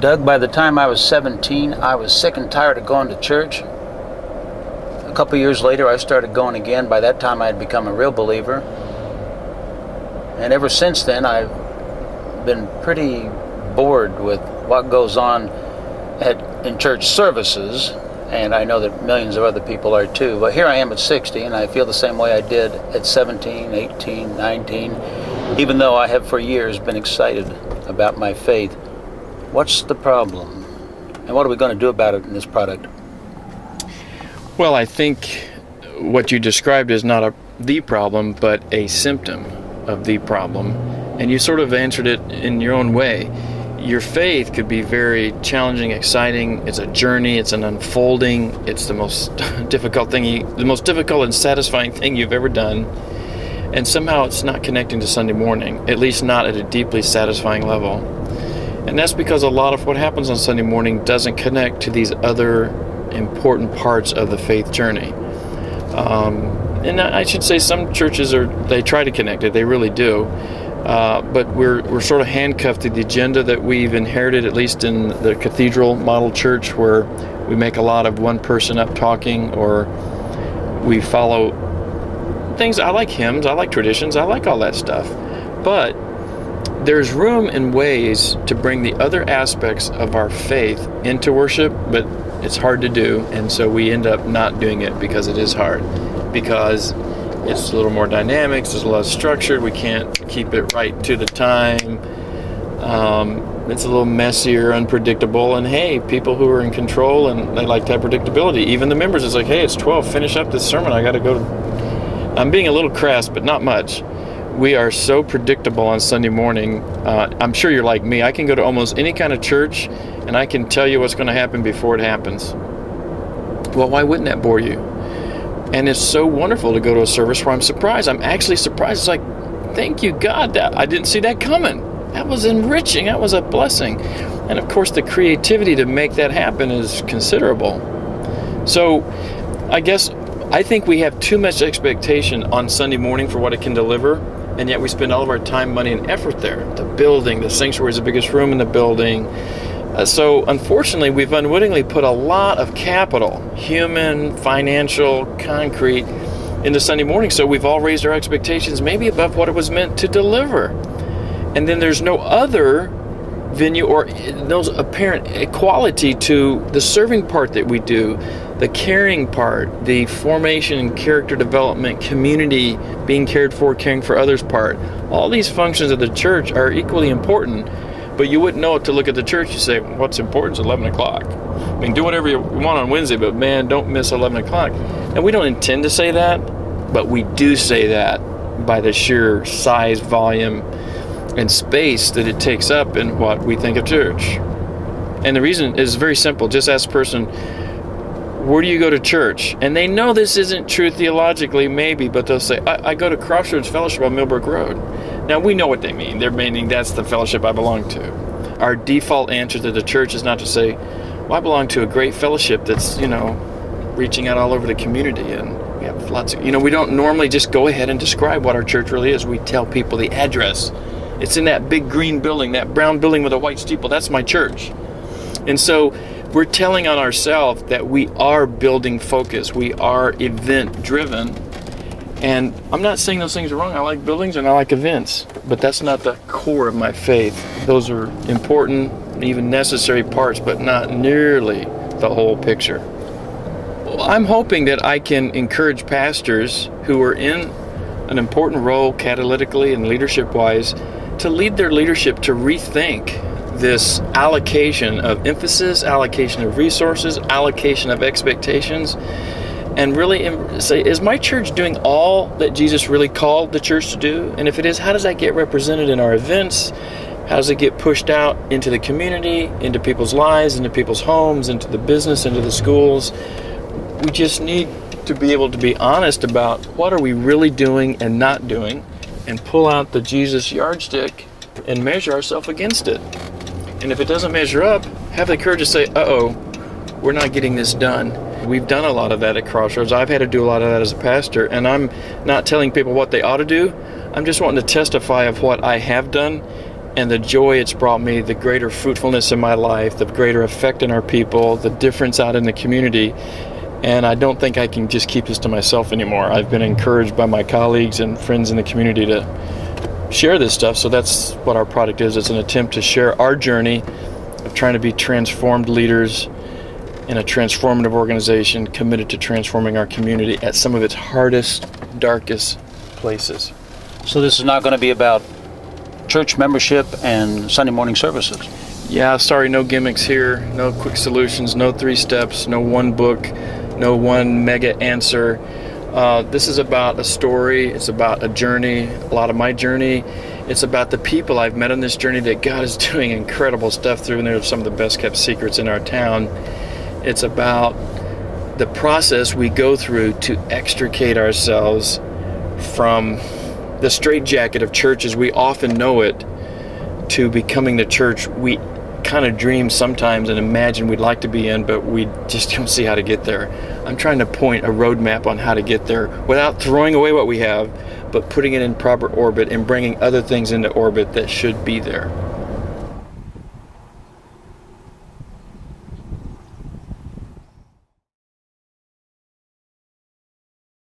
Doug, by the time I was 17, I was sick and tired of going to church. A couple years later, I started going again. By that time, I had become a real believer. And ever since then, I've been pretty bored with what goes on in church services. And I know that millions of other people are too. But here I am at 60, and I feel the same way I did at 17, 18, 19, even though I have for years been excited about my faith. What's the problem? And what are we going to do about it in this product? Well, I think what you described is not the problem, but a symptom of the problem. And you sort of answered it in your own way. Your faith could be very challenging, exciting. It's a journey. It's an unfolding. It's the most difficult and satisfying thing you've ever done. And somehow it's not connecting to Sunday morning, at least not at a deeply satisfying level. And that's because a lot of what happens on Sunday morning doesn't connect to these other important parts of the faith journey. And I should say some churches they try to connect it. They really do. But we're sort of handcuffed to the agenda that we've inherited, at least in the cathedral model church, where we make a lot of one person up talking, or we follow things. I like hymns, I like traditions, I like all that stuff. But there's room and ways to bring the other aspects of our faith into worship, but it's hard to do, and so we end up not doing it because it is hard. Because it's a little more dynamic, it's a little structured, we can't keep it right to the time. It's a little messier, unpredictable, and hey, people who are in control and they like to have predictability. Even the members, it's like, hey, it's 12, finish up this sermon, I gotta go to... I'm being a little crass, but not much. We are so predictable on Sunday morning. I'm sure you're like me. I can go to almost any kind of church and I can tell you what's going to happen before it happens. Well, why wouldn't that bore you? And it's so wonderful to go to a service where I'm surprised. I'm actually surprised. It's like, thank you, God. That I didn't see that coming. That was enriching. That was a blessing. And of course, the creativity to make that happen is considerable. So I think we have too much expectation on Sunday morning for what it can deliver. And yet we spend all of our time, money, and effort there. The building, the sanctuary is the biggest room in the building. So unfortunately, we've unwittingly put a lot of capital, human, financial, concrete, into Sunday morning. So we've all raised our expectations maybe above what it was meant to deliver. And then there's no other venue or no apparent equality to the serving part that we do, the caring part, the formation and character development, community, being cared for, caring for others part. All these functions of the church are equally important, but you wouldn't know it to look at the church. You say, what's important is 11 o'clock. I mean, do whatever you want on Wednesday, but man, don't miss 11 o'clock. And we don't intend to say that, but we do say that by the sheer size, volume, and space that it takes up in what we think of church. And the reason is very simple. Just ask a person, where do you go to church? And they know this isn't true theologically, maybe, but they'll say, I go to Crossroads Fellowship on Millbrook Road. Now, we know what they mean. They're meaning that's the fellowship I belong to. Our default answer to the church is not to say, well, I belong to a great fellowship that's, reaching out all over the community, and we have lots of, we don't normally just go ahead and describe what our church really is. We tell people the address. It's in that big green building, that brown building with a white steeple. That's my church. And so we're telling on ourselves that we are building focus. We are event driven. And I'm not saying those things are wrong. I like buildings and I like events, but that's not the core of my faith. Those are important, even necessary parts, but not nearly the whole picture. Well, I'm hoping that I can encourage pastors who are in an important role catalytically and leadership-wise to lead their leadership to rethink this allocation of emphasis, allocation of resources, allocation of expectations, and really say, is my church doing all that Jesus really called the church to do? And if it is, how does that get represented in our events? How does it get pushed out into the community, into people's lives, into people's homes, into the business, into the schools? We just need to be able to be honest about what are we really doing and not doing, and pull out the Jesus yardstick and measure ourselves against it. And if it doesn't measure up, have the courage to say, we're not getting this done. We've done a lot of that at Crossroads. I've had to do a lot of that as a pastor, and I'm not telling people what they ought to do. I'm just wanting to testify of what I have done and the joy it's brought me, the greater fruitfulness in my life, the greater effect in our people, the difference out in the community. And I don't think I can just keep this to myself anymore. I've been encouraged by my colleagues and friends in the community to share this stuff. So that's what our product is. It's an attempt to share our journey of trying to be transformed leaders in a transformative organization committed to transforming our community at some of its hardest, darkest places. So this is not going to be about church membership and Sunday morning services. Yeah, sorry, no gimmicks here, no quick solutions, no 3 steps, no one book, no one mega answer. This is about a story. It's about a journey, a lot of my journey. It's about the people I've met on this journey that God is doing incredible stuff through, and they're some of the best kept secrets in our town. It's about the process we go through to extricate ourselves from the straitjacket of church as we often know it, to becoming the church we kind of dream sometimes and imagine we'd like to be in, but we just don't see how to get there. I'm trying to point a roadmap on how to get there without throwing away what we have, but putting it in proper orbit and bringing other things into orbit that should be there.